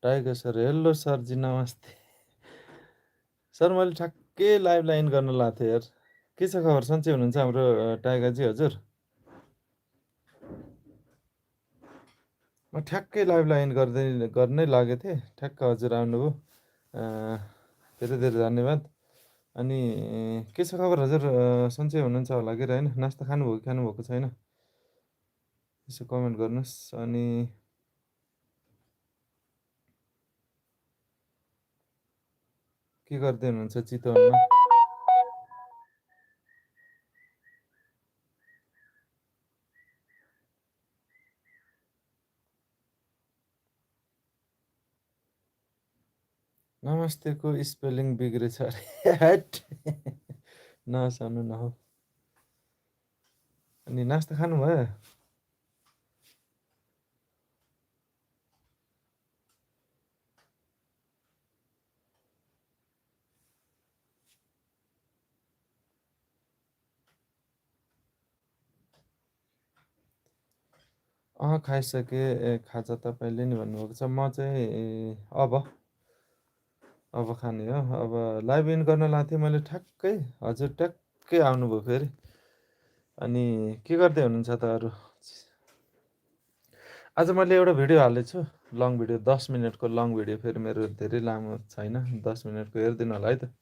Tiger sir, hello सरजी नमस्ते। Sir मैले ठ्याक्कै लाइभलाई इन गर्न लाएको थिएँ यार। के छ खबर? सन्चै हुनुहुन्छ हाम्रो टाइगरजी हजुर? म ठ्याक्कै लाइभलाई इन गर्नै लागेको थिएँ। ठ्याक्क हजुर आउनुभयो। धेरै धेरै धन्यवाद। अनि के छ खबर हजुर? सन्चै हुनुहुन्छ होला कि होइन? नास्ता खानुभयो कि खानुभएको छैन? यसो कमेन्ट गर्नुहोस्। अनि के गर्दै हुनुहुन्छ चितवनमा? नमस्तेको स्पेलिङ बिग्रेछ अरे हैट। नहसाउनु न हौ। अनि नास्ता खानुभयो? खाइसकेँ। खाजा तपाईँले नि भन्नुभएको छ। म चाहिँ अब खाने हो। अब लाइभ इन गर्न लाएको थिएँ मैले ठ्याक्कै हजुर ट्याक्कै आउनुभयो फेरि। अनि के गर्दै हुनुहुन्छ त अरू? आज मैले एउटा भिडियो हालेको छु, लङ भिडियो 10 मिनेटको लङ भिडियो। फेरि मेरो धेरै लामो छैन, 10 मिनेटको हेरिदिनु होला है त।